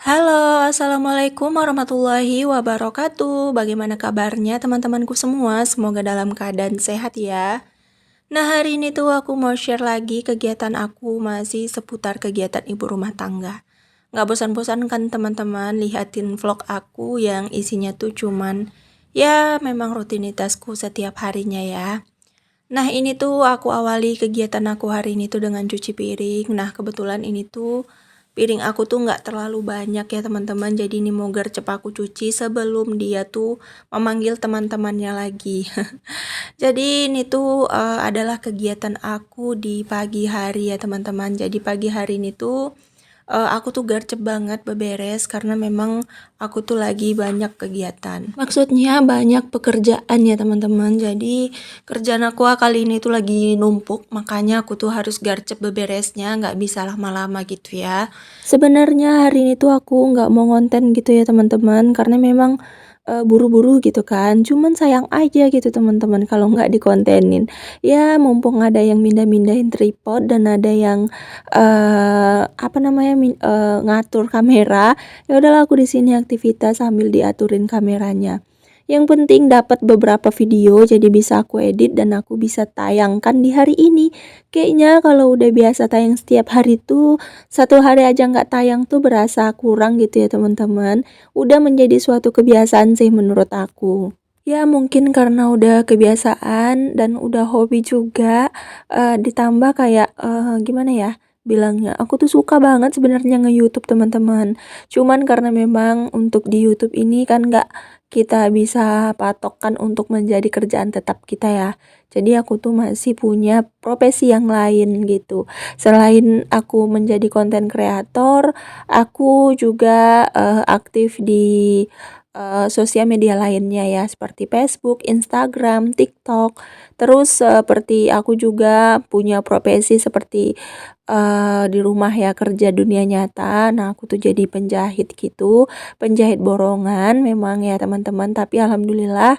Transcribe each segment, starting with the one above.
Halo, assalamualaikum warahmatullahi wabarakatuh. Bagaimana kabarnya teman-temanku semua? Semoga dalam keadaan sehat ya. Nah, hari ini tuh aku mau share lagi kegiatan aku masih seputar kegiatan ibu rumah tangga. Nggak bosan-bosan kan teman-teman lihatin vlog aku yang isinya tuh cuman ya memang rutinitasku setiap harinya ya. Nah, ini tuh aku awali kegiatan aku hari ini tuh dengan cuci piring. Nah, kebetulan ini tuh piring aku tuh nggak terlalu banyak ya teman-teman. Jadi ini mau gercep aku cuci sebelum dia tuh memanggil teman-temannya lagi. Jadi ini tuh adalah kegiatan aku di pagi hari ya teman-teman. Jadi pagi hari ini tuh aku tuh gercep banget beberes karena memang aku tuh lagi banyak kegiatan. Maksudnya banyak pekerjaan ya teman-teman. Jadi kerjaan aku kali ini tuh lagi numpuk, makanya aku tuh harus gercep beberesnya, nggak bisa lama-lama gitu ya. Sebenarnya hari ini tuh aku nggak mau ngonten gitu ya teman-teman, karena memang buru-buru gitu kan. Cuman sayang aja gitu teman-teman kalau nggak dikontenin. Ya mumpung ada yang mindah-mindahin tripod dan ada yang apa namanya ngatur kamera, ya udahlah aku di sini aktivitas sambil diaturin kameranya. Yang penting dapat beberapa video jadi bisa aku edit dan aku bisa tayangkan di hari ini. Kayaknya kalau udah biasa tayang setiap hari tuh satu hari aja nggak tayang tuh berasa kurang gitu ya teman-teman. Udah menjadi suatu kebiasaan sih menurut aku. Ya mungkin karena udah kebiasaan dan udah hobi juga, ditambah kayak gimana ya bilangnya, aku tuh suka banget sebenarnya nge-YouTube teman-teman. Cuman karena memang untuk di YouTube ini kan nggak kita bisa patokkan untuk menjadi kerjaan tetap kita ya. Jadi aku tuh masih punya profesi yang lain gitu. Selain aku menjadi konten kreator, aku juga aktif di sosial media lainnya ya seperti Facebook, Instagram, TikTok. Terus seperti aku juga punya profesi seperti di rumah ya kerja dunia nyata. Nah, aku tuh jadi penjahit gitu, penjahit borongan memang ya teman-teman, tapi alhamdulillah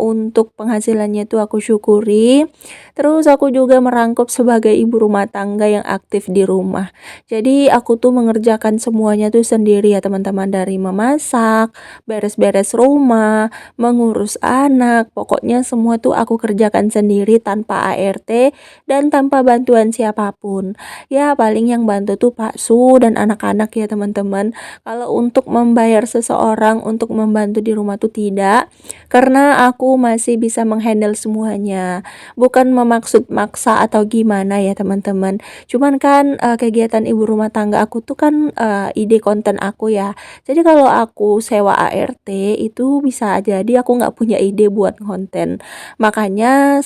untuk penghasilannya tuh aku syukuri. Terus aku juga merangkup sebagai ibu rumah tangga yang aktif di rumah. Jadi aku tuh mengerjakan semuanya tuh sendiri ya teman-teman, dari memasak, beres-beres rumah, mengurus anak, pokoknya semua tuh aku kerjakan sendiri tanpa ART dan tanpa bantuan siapapun. Ya paling yang bantu tuh Pak Su dan anak-anak ya teman-teman. Kalau untuk membayar seseorang untuk membantu di rumah tuh tidak, karena aku masih bisa menghandle semuanya. Bukan memaksud maksa atau gimana ya teman-teman. Cuman kan kegiatan ibu rumah tangga aku tuh kan ide konten aku ya. Jadi kalau aku sewa ART itu bisa jadi aku nggak punya ide buat konten. Makanya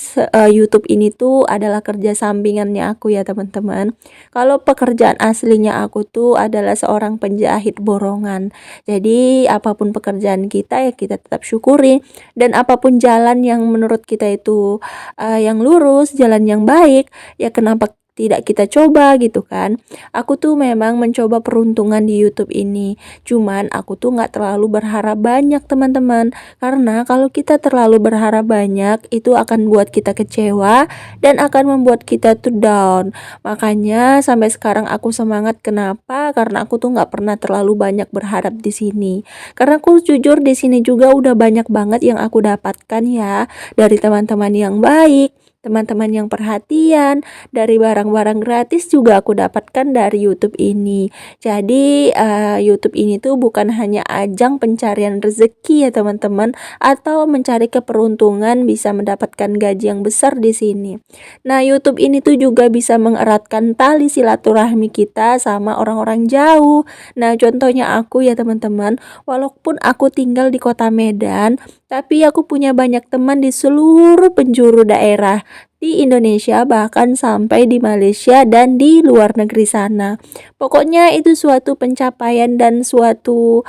YouTube ini tuh adalah kerja sampingannya aku ya teman-teman. Kalau pekerjaan aslinya aku tuh adalah seorang penjahit borongan. Jadi apapun pekerjaan kita ya kita tetap syukuri, dan apapun jalan yang menurut kita itu yang lurus, jalan yang baik, ya kenapa tidak kita coba gitu kan. Aku tuh memang mencoba peruntungan di YouTube ini, cuman aku tuh nggak terlalu berharap banyak teman-teman, karena kalau kita terlalu berharap banyak itu akan buat kita kecewa dan akan membuat kita tuh down. Makanya sampai sekarang aku semangat, kenapa? Karena aku tuh nggak pernah terlalu banyak berharap di sini, karena aku jujur di sini juga udah banyak banget yang aku dapatkan ya, dari teman-teman yang baik, teman-teman yang perhatian, dari barang-barang gratis juga aku dapatkan dari YouTube ini. Jadi YouTube ini tuh bukan hanya ajang pencarian rezeki ya teman-teman, atau mencari keperuntungan bisa mendapatkan gaji yang besar di sini. Nah, YouTube ini tuh juga bisa mengeratkan tali silaturahmi kita sama orang-orang jauh. Nah, contohnya aku ya teman-teman, walaupun aku tinggal di kota Medan, tapi aku punya banyak teman di seluruh penjuru daerah di Indonesia, bahkan sampai di Malaysia dan di luar negeri sana. Pokoknya itu suatu pencapaian dan suatu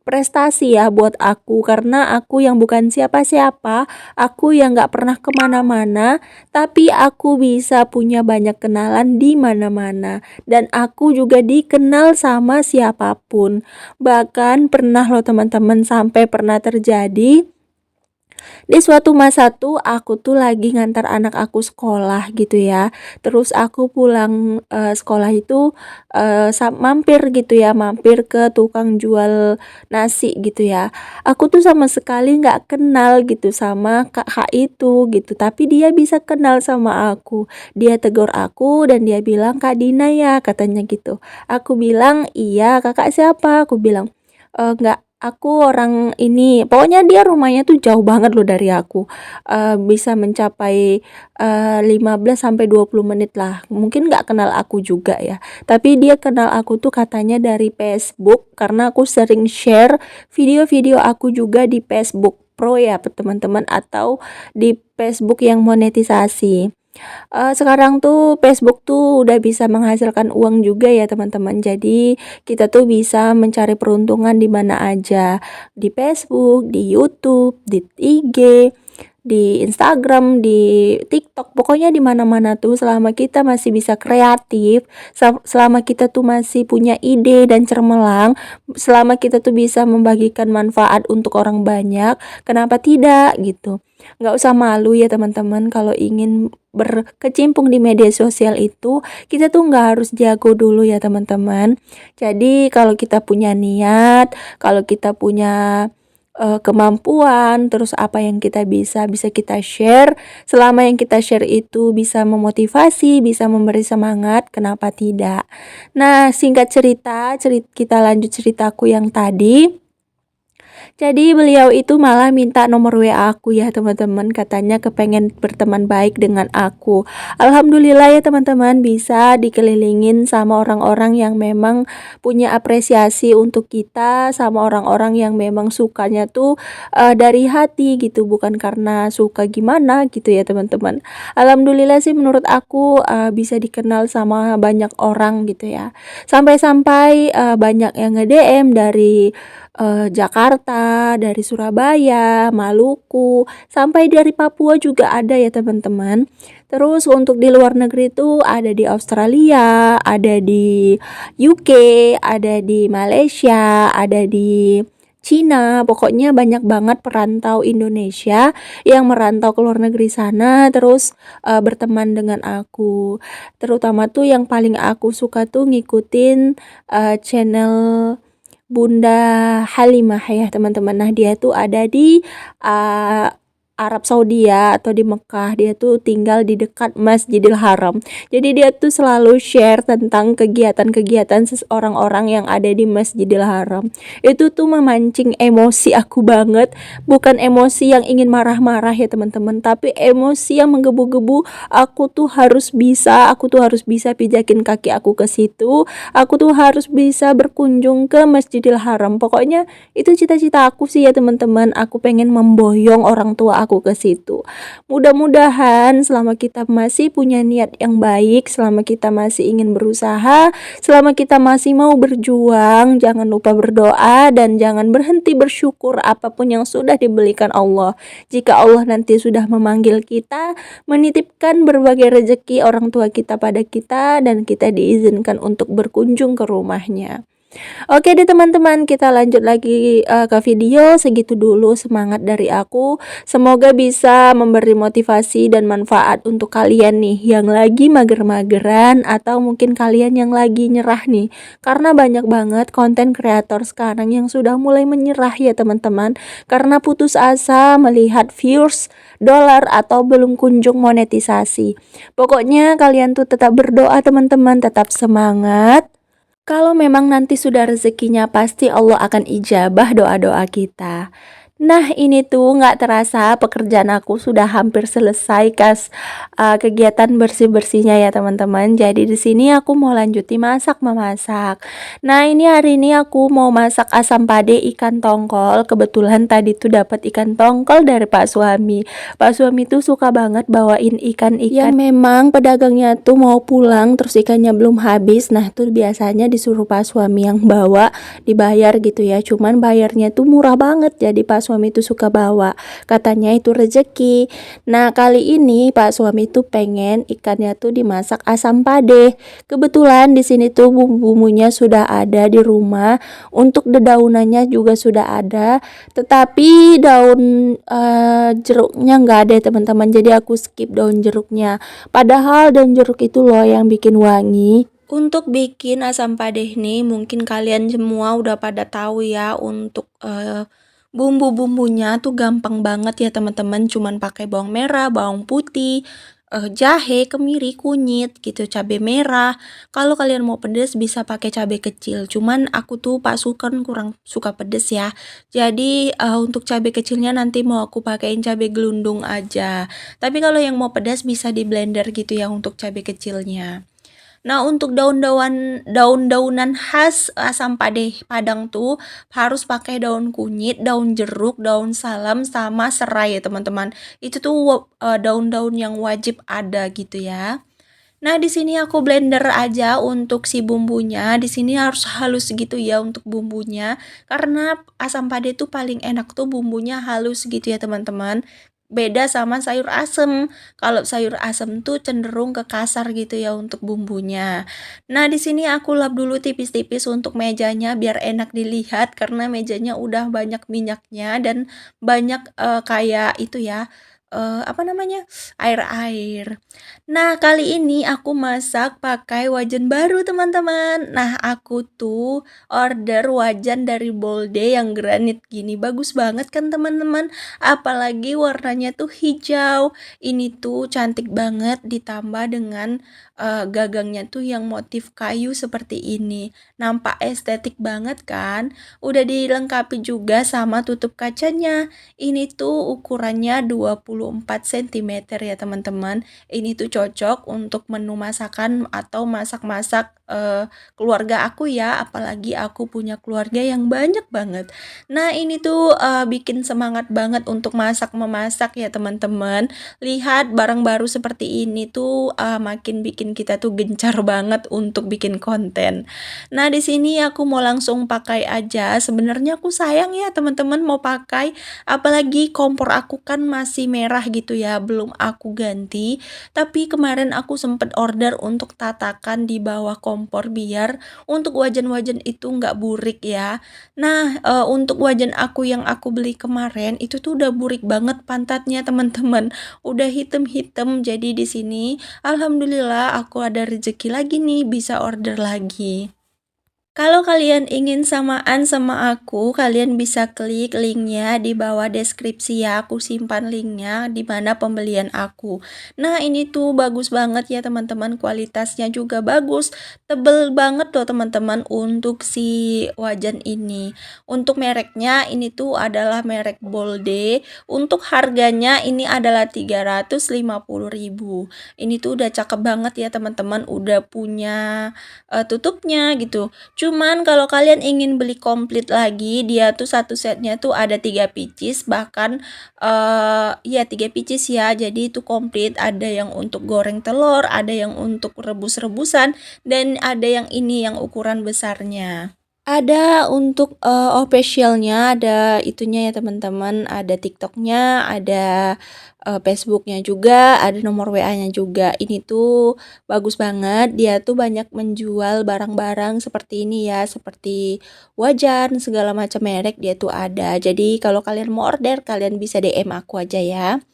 prestasi ya buat aku, karena aku yang bukan siapa-siapa, aku yang nggak pernah kemana-mana, tapi aku bisa punya banyak kenalan di mana-mana, dan aku juga dikenal sama siapapun. Bahkan pernah loh teman-teman, sampai pernah terjadi Di suatu masa tuh aku tuh lagi ngantar anak aku sekolah gitu ya. Terus aku pulang sekolah itu mampir gitu ya, mampir ke tukang jual nasi gitu ya. Aku tuh sama sekali nggak kenal gitu sama kakak itu gitu, tapi dia bisa kenal sama aku. Dia tegur aku dan dia bilang, "Kak Dina ya?" katanya gitu. Aku bilang, "Iya, kakak siapa?" Aku bilang, "Enggak, aku orang ini." Pokoknya dia rumahnya tuh jauh banget loh dari aku, bisa mencapai 15 sampai 20 menit lah. Mungkin nggak kenal aku juga ya, tapi dia kenal aku tuh katanya dari Facebook karena aku sering share video-video aku juga di Facebook Pro ya teman-teman, atau di Facebook yang monetisasi. Sekarang tuh Facebook tuh udah bisa menghasilkan uang juga ya teman-teman. Jadi kita tuh bisa mencari peruntungan di mana aja, di Facebook, di YouTube, di IG, di Instagram, di TikTok, pokoknya di mana-mana tuh selama kita masih bisa kreatif, selama kita tuh masih punya ide dan cermelang, selama kita tuh bisa membagikan manfaat untuk orang banyak, kenapa tidak gitu. Nggak usah malu ya teman-teman, kalau ingin berkecimpung di media sosial itu kita tuh nggak harus jago dulu ya teman-teman. Jadi kalau kita punya niat, kalau kita punya kemampuan, terus apa yang kita bisa kita share. Selama yang kita share itu bisa memotivasi, bisa memberi semangat, kenapa tidak? Nah, singkat cerita, kita lanjut ceritaku yang tadi. Jadi beliau itu malah minta nomor WA aku ya teman-teman, katanya kepengen berteman baik dengan aku. Alhamdulillah ya teman-teman, bisa dikelilingin sama orang-orang yang memang punya apresiasi untuk kita, sama orang-orang yang memang sukanya tuh dari hati gitu, bukan karena suka gimana gitu ya teman-teman. Alhamdulillah sih menurut aku bisa dikenal sama banyak orang gitu ya. Sampai-sampai banyak yang nge-DM dari Jakarta, dari Surabaya, Maluku, sampai dari Papua juga ada ya teman-teman. Terus untuk di luar negeri itu ada di Australia, ada di UK, ada di Malaysia, ada di Cina, pokoknya banyak banget perantau Indonesia yang merantau ke luar negeri sana terus berteman dengan aku. Terutama tuh yang paling aku suka tuh ngikutin channel Bunda Halimah ya teman-teman. Nah dia tuh ada di uh, Arab Saudi ya, atau di Mekah. Dia tuh tinggal di dekat Masjidil Haram. Jadi dia tuh selalu share tentang kegiatan-kegiatan orang-orang yang ada di Masjidil Haram. Itu tuh memancing emosi aku banget. Bukan emosi yang ingin marah-marah ya teman-teman, tapi emosi yang menggebu-gebu. Aku tuh harus bisa pijakin kaki aku ke situ. Aku tuh harus bisa berkunjung ke Masjidil Haram. Pokoknya itu cita-cita aku sih ya teman-teman. Aku pengen memboyong orang tua aku ke situ. Mudah-mudahan selama kita masih punya niat yang baik, selama kita masih ingin berusaha, selama kita masih mau berjuang, jangan lupa berdoa dan jangan berhenti bersyukur apapun yang sudah diberikan Allah. Jika Allah nanti sudah memanggil kita, menitipkan berbagai rezeki orang tua kita pada kita, dan kita diizinkan untuk berkunjung ke rumahnya. Oke deh teman-teman, kita lanjut lagi ke video. Segitu dulu semangat dari aku. Semoga bisa memberi motivasi dan manfaat untuk kalian nih yang lagi mager-mageran, atau mungkin kalian yang lagi nyerah nih. Karena banyak banget konten kreator sekarang yang sudah mulai menyerah ya teman-teman, karena putus asa melihat views, dolar, atau belum kunjung monetisasi. Pokoknya kalian tuh tetap berdoa teman-teman, tetap semangat. Kalau memang nanti sudah rezekinya, pasti Allah akan ijabah doa-doa kita. Nah ini tuh nggak terasa pekerjaan aku sudah hampir selesai kegiatan bersih-bersihnya ya teman-teman. Jadi di sini aku mau lanjuti memasak. Nah ini hari ini aku mau masak asam pade ikan tongkol. Kebetulan tadi tuh dapat ikan tongkol dari Pak Suami. Pak Suami tuh suka banget bawain ikan-ikan yang memang pedagangnya tuh mau pulang terus ikannya belum habis. Nah tuh biasanya disuruh Pak Suami yang bawa, dibayar gitu ya. Cuman bayarnya tuh murah banget. Jadi Pak Suami suami itu suka bawa. Katanya itu rezeki. Nah, kali ini Pak suami itu pengen ikannya tuh dimasak asam pade. Kebetulan di sini tuh bumbu-bumbunya sudah ada di rumah. Untuk dedaunannya juga sudah ada. Tetapi daun jeruknya nggak ada ya teman-teman. Jadi aku skip daun jeruknya. Padahal daun jeruk itu loh yang bikin wangi. Untuk bikin asam padeh nih, mungkin kalian semua udah pada tahu ya untuk bumbu-bumbunya tuh gampang banget ya teman-teman, cuman pakai bawang merah, bawang putih, jahe, kemiri, kunyit gitu, cabai merah. Kalau kalian mau pedes bisa pakai cabai kecil, cuman aku tuh Pak Sukan kurang suka pedes ya. Jadi untuk cabai kecilnya nanti mau aku pakein cabai gelundung aja. Tapi kalau yang mau pedas bisa di blender gitu ya untuk cabai kecilnya. Nah, untuk daun-daunan khas asam padeh Padang tuh harus pakai daun kunyit, daun jeruk, daun salam, sama serai ya teman-teman. Itu tuh daun-daun yang wajib ada gitu ya. Nah, di sini aku blender aja untuk si bumbunya. Di sini harus halus gitu ya untuk bumbunya. Karena asam pade tuh paling enak tuh bumbunya halus gitu ya teman-teman. Beda sama sayur asem. Kalau sayur asem tuh cenderung ke kasar gitu ya untuk bumbunya. Nah, di sini aku lap dulu tipis-tipis untuk mejanya biar enak dilihat karena mejanya udah banyak minyaknya dan banyak kayak itu ya. Apa namanya? Air-air. Nah, kali ini aku masak pakai wajan baru, teman-teman. Nah, aku tuh order wajan dari Bolde yang granit gini. Bagus banget kan, teman-teman? Apalagi warnanya tuh hijau. Ini tuh cantik banget ditambah dengan gagangnya tuh yang motif kayu seperti ini. Nampak estetik banget kan? Udah dilengkapi juga sama tutup kacanya. Ini tuh ukurannya 24 cm ya, teman-teman. Ini tuh cocok untuk menu masakan atau masak-masak keluarga aku ya, apalagi aku punya keluarga yang banyak banget. Nah, ini tuh bikin semangat banget untuk memasak ya teman-teman. Lihat barang baru seperti ini tuh makin bikin kita tuh gencar banget untuk bikin konten. Nah, di sini aku mau langsung pakai aja. Sebenarnya aku sayang ya teman-teman mau pakai, apalagi kompor aku kan masih merah gitu ya, belum aku ganti. Tapi kemarin aku sempet order untuk tatakan di bawah kompor biar untuk wajan-wajan itu nggak burik ya. Nah, untuk wajan aku yang aku beli kemarin itu tuh udah burik banget pantatnya teman-teman. Udah hitam-hitam. Jadi di sini alhamdulillah aku ada rezeki lagi nih bisa order lagi. Kalau kalian ingin samaan sama aku, kalian bisa klik linknya di bawah deskripsi ya. Aku simpan linknya di mana pembelian aku. Nah, ini tuh bagus banget ya teman-teman. Kualitasnya juga bagus. Tebel banget loh teman-teman untuk si wajan ini. Untuk mereknya ini tuh adalah merek Bolde. Untuk harganya ini adalah 350.000. Ini tuh udah cakep banget ya teman-teman. Udah punya tutupnya gitu. Cuman kalau kalian ingin beli komplit lagi, dia tuh satu setnya tuh ada 3 pieces, bahkan ya 3 pieces ya. Jadi itu komplit, ada yang untuk goreng telur, ada yang untuk rebus-rebusan, dan ada yang ini yang ukuran besarnya. Ada untuk officialnya, ada itunya ya teman-teman, ada TikToknya, ada Facebooknya juga, ada nomor WA-nya juga. Ini tuh bagus banget, dia tuh banyak menjual barang-barang seperti ini ya, seperti wajan, segala macam merek dia tuh ada. Jadi kalau kalian mau order, kalian bisa DM aku aja ya.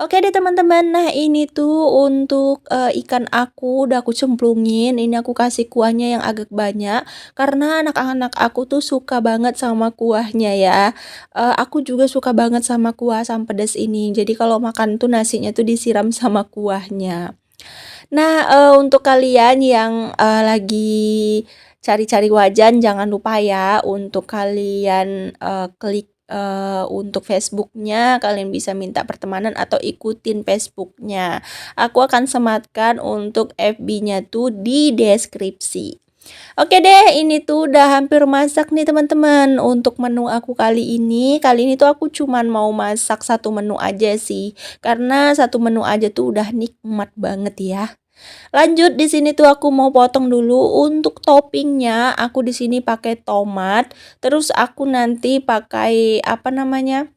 Oke deh teman-teman, nah ini tuh untuk ikan aku udah aku cemplungin, ini aku kasih kuahnya yang agak banyak karena anak-anak aku tuh suka banget sama kuahnya ya. Aku juga suka banget sama kuah asam pedas ini, jadi kalau makan tuh nasinya tuh disiram sama kuahnya. Nah, untuk kalian yang lagi cari-cari wajan jangan lupa ya untuk kalian klik untuk Facebooknya, kalian bisa minta pertemanan atau ikutin Facebooknya. Aku akan sematkan untuk FB-nya tuh di deskripsi. Oke deh, ini tuh udah hampir masak nih teman-teman. Untuk menu aku kali ini tuh aku cuman mau masak satu menu aja sih. Karena satu menu aja tuh udah nikmat banget ya. Lanjut di sini tuh aku mau potong dulu untuk toppingnya. Aku di sini pakai tomat, terus aku nanti pakai apa namanya?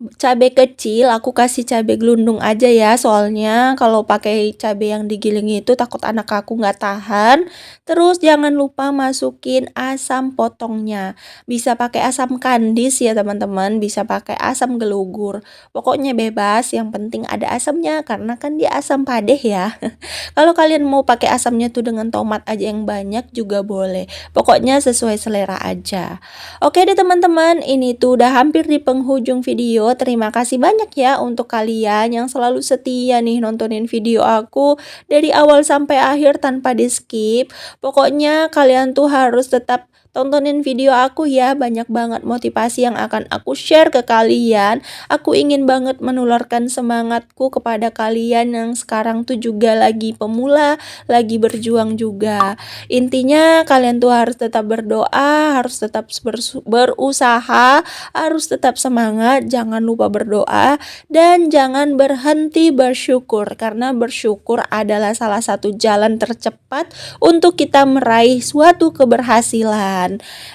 Cabai kecil aku kasih cabai gelundung aja ya, soalnya kalau pakai cabai yang digiling itu takut anak aku nggak tahan. Terus jangan lupa masukin asam potongnya. Bisa pakai asam kandis ya teman-teman, bisa pakai asam gelugur. Pokoknya bebas, yang penting ada asamnya karena kan dia asam padeh ya. Kalau kalian mau pakai asamnya tuh dengan tomat aja yang banyak juga boleh. Pokoknya sesuai selera aja. Oke deh teman-teman, ini tuh udah hampir di penghujung video. Terima kasih banyak ya untuk kalian yang selalu setia nih nontonin video aku dari awal sampai akhir tanpa di skip. Pokoknya kalian tuh harus tetap tontonin video aku ya, banyak banget motivasi yang akan aku share ke kalian. Aku ingin banget menularkan semangatku kepada kalian yang sekarang tuh juga lagi pemula, lagi berjuang juga. Intinya kalian tuh harus tetap berdoa, harus tetap berusaha, harus tetap semangat, jangan lupa berdoa, dan jangan berhenti bersyukur, karena bersyukur adalah salah satu jalan tercepat untuk kita meraih suatu keberhasilan.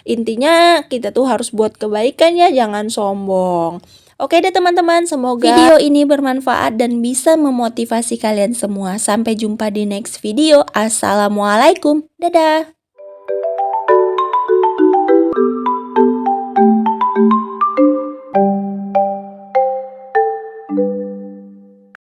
Intinya kita tuh harus buat kebaikan ya, jangan sombong. Oke deh teman-teman, semoga video ini bermanfaat dan bisa memotivasi kalian semua. Sampai jumpa di next video. Assalamualaikum. Dadah.